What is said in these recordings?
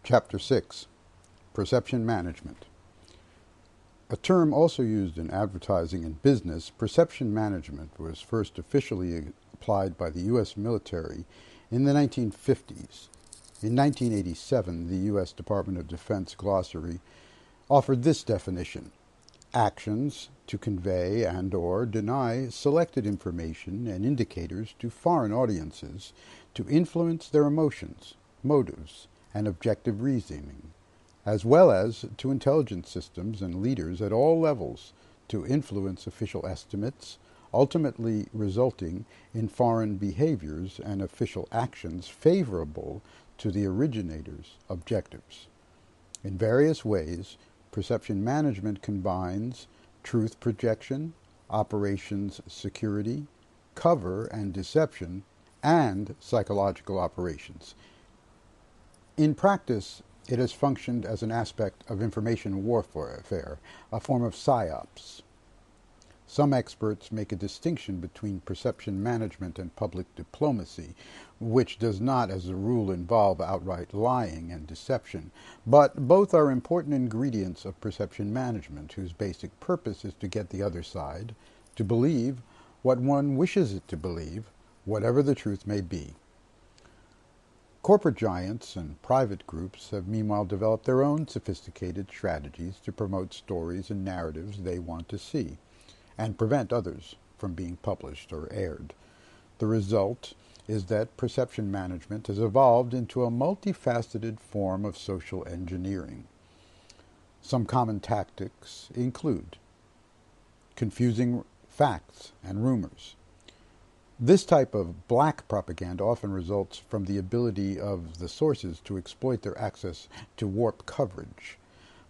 Chapter 6. Perception Management. A term also used in advertising and business, perception management was first officially applied by the U.S. military in the 1950s. In 1987, the U.S. Department of Defense glossary offered this definition: actions to convey and/or deny selected information and indicators to foreign audiences to influence their emotions, motives, and objective reasoning, as well as to intelligence systems and leaders at all levels to influence official estimates, ultimately resulting in foreign behaviors and official actions favorable to the originator's objectives. In various ways, perception management combines truth projection, operations security, cover and deception, and psychological operations. In practice, it has functioned as an aspect of information warfare, a form of psyops. Some experts make a distinction between perception management and public diplomacy, which does not, as a rule, involve outright lying and deception, but both are important ingredients of perception management, whose basic purpose is to get the other side to believe what one wishes it to believe, whatever the truth may be. Corporate giants and private groups have meanwhile developed their own sophisticated strategies to promote stories and narratives they want to see, and prevent others from being published or aired. The result is that perception management has evolved into a multifaceted form of social engineering. Some common tactics include confusing facts and rumors. This type of black propaganda often results from the ability of the sources to exploit their access to warp coverage.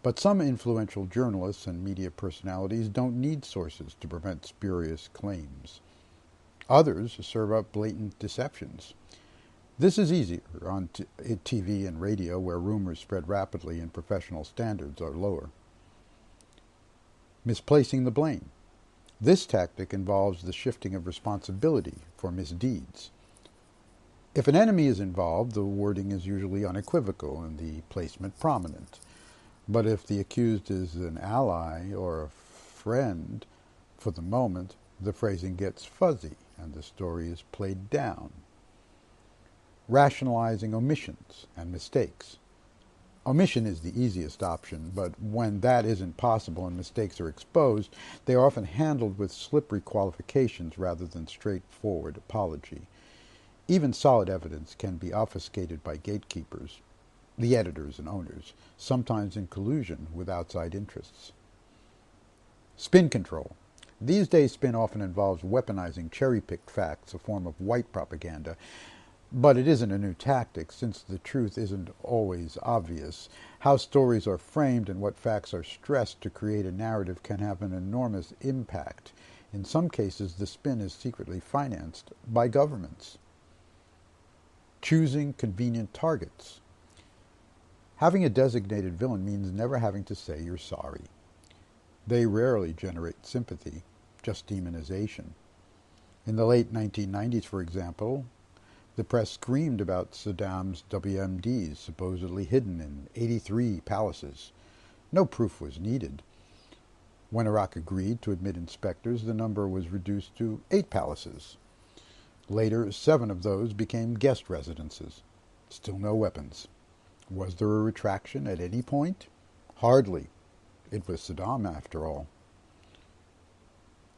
But some influential journalists and media personalities don't need sources to prevent spurious claims. Others serve up blatant deceptions. This is easier on TV and radio, where rumors spread rapidly and professional standards are lower. Misplacing the blame. This tactic involves the shifting of responsibility for misdeeds. If an enemy is involved, the wording is usually unequivocal and the placement prominent. But if the accused is an ally or a friend, for the moment, the phrasing gets fuzzy and the story is played down. Rationalizing omissions and mistakes. Omission is the easiest option, but when that isn't possible and mistakes are exposed, they are often handled with slippery qualifications rather than straightforward apology. Even solid evidence can be obfuscated by gatekeepers, the editors and owners, sometimes in collusion with outside interests. Spin control. These days, spin often involves weaponizing cherry-picked facts, a form of white propaganda. But it isn't a new tactic, since the truth isn't always obvious. How stories are framed and what facts are stressed to create a narrative can have an enormous impact. In some cases, the spin is secretly financed by governments. Choosing convenient targets. Having a designated villain means never having to say you're sorry. They rarely generate sympathy, just demonization. In the late 1990s, for example, the press screamed about Saddam's WMDs supposedly hidden in 83 palaces. No proof was needed. When Iraq agreed to admit inspectors, the number was reduced to 8 palaces. Later, 7 of those became guest residences. Still no weapons. Was there a retraction at any point? Hardly. It was Saddam, after all.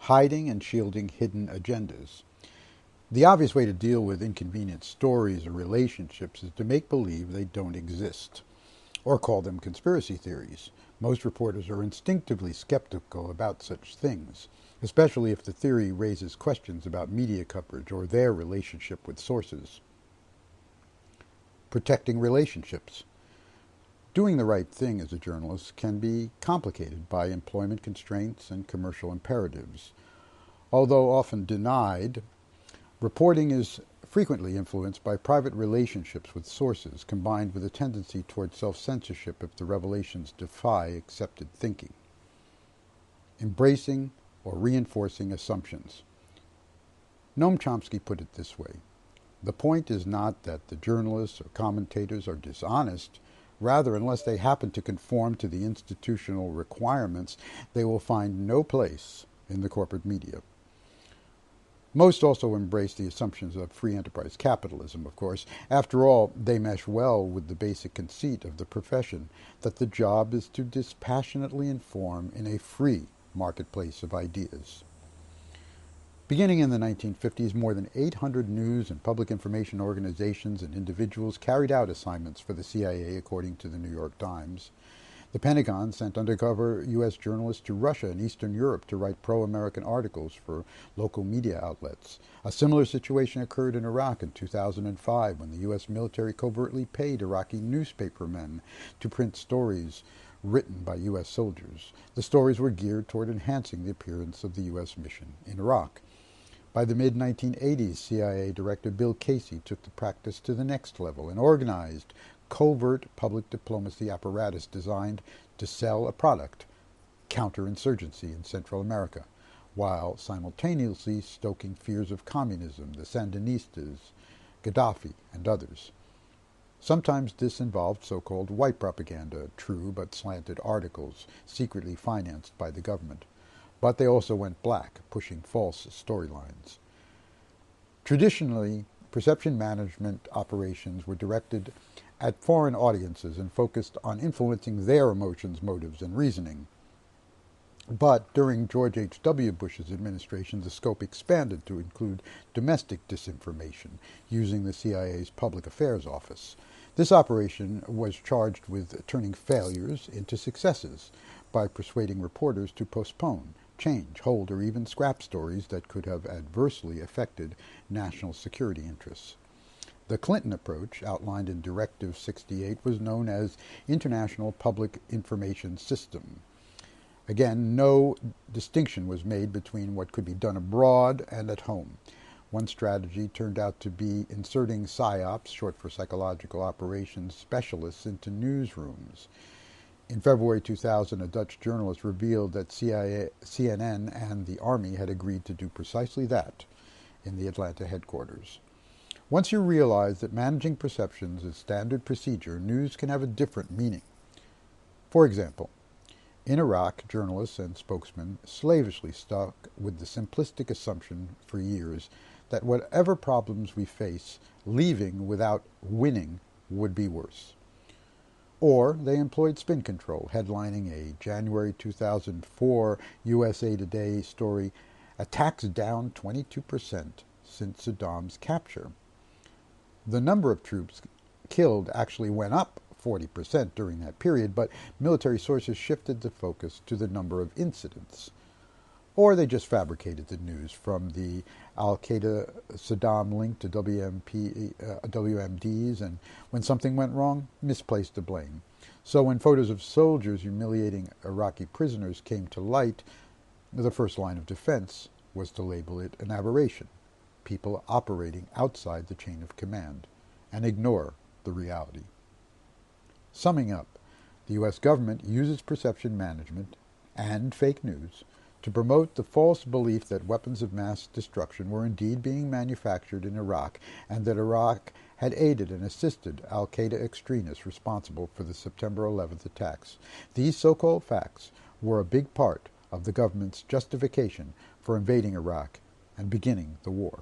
Hiding and shielding hidden agendas. The obvious way to deal with inconvenient stories or relationships is to make believe they don't exist, or call them conspiracy theories. Most reporters are instinctively skeptical about such things, especially if the theory raises questions about media coverage or their relationship with sources. Protecting relationships. Doing the right thing as a journalist can be complicated by employment constraints and commercial imperatives. Although often denied, reporting is frequently influenced by private relationships with sources, combined with a tendency toward self-censorship if the revelations defy accepted thinking. Embracing or reinforcing assumptions. Noam Chomsky put it this way: the point is not that the journalists or commentators are dishonest, Rather, unless they happen to conform to the institutional requirements, they will find no place in the corporate media. Most also embrace the assumptions of free enterprise capitalism, of course. After all, they mesh well with the basic conceit of the profession that the job is to dispassionately inform in a free marketplace of ideas. Beginning in the 1950s, more than 800 news and public information organizations and individuals carried out assignments for the CIA, according to the New York Times. The Pentagon sent undercover U.S. journalists to Russia and Eastern Europe to write pro-American articles for local media outlets. A similar situation occurred in Iraq in 2005 when the U.S. military covertly paid Iraqi newspapermen to print stories written by U.S. soldiers. The stories were geared toward enhancing the appearance of the U.S. mission in Iraq. By the mid-1980s, CIA Director Bill Casey took the practice to the next level and organized covert public diplomacy apparatus designed to sell a product, counterinsurgency in Central America, while simultaneously stoking fears of communism, the Sandinistas, Gaddafi, and others. Sometimes this involved so-called white propaganda, true but slanted articles, secretly financed by the government. But they also went black, pushing false storylines. Traditionally, perception management operations were directed at foreign audiences and focused on influencing their emotions, motives, and reasoning. But during George H.W. Bush's administration, the scope expanded to include domestic disinformation using the CIA's Public Affairs Office. This operation was charged with turning failures into successes by persuading reporters to postpone, change, hold, or even scrap stories that could have adversely affected national security interests. The Clinton approach, outlined in Directive 68, was known as International Public Information System. Again, no distinction was made between what could be done abroad and at home. One strategy turned out to be inserting PSYOPs, short for Psychological Operations Specialists, into newsrooms. In February 2000, a Dutch journalist revealed that CNN and the Army had agreed to do precisely that in the Atlanta headquarters. Once you realize that managing perceptions is standard procedure, news can have a different meaning. For example, in Iraq, journalists and spokesmen slavishly stuck with the simplistic assumption for years that whatever problems we face, leaving without winning would be worse. Or they employed spin control, headlining a January 2004 USA Today story, "Attacks down 22% since Saddam's capture." The number of troops killed actually went up 40% during that period, but military sources shifted the focus to the number of incidents. Or they just fabricated the news from the al-Qaeda Saddam link to WMDs, and when something went wrong, misplaced the blame. So when photos of soldiers humiliating Iraqi prisoners came to light, the first line of defense was to label it an aberration, people operating outside the chain of command, and ignore the reality. Summing up, the U.S. government uses perception management and fake news to promote the false belief that weapons of mass destruction were indeed being manufactured in Iraq and that Iraq had aided and assisted al-Qaeda extremists responsible for the September 11th attacks. These so-called facts were a big part of the government's justification for invading Iraq and beginning the war.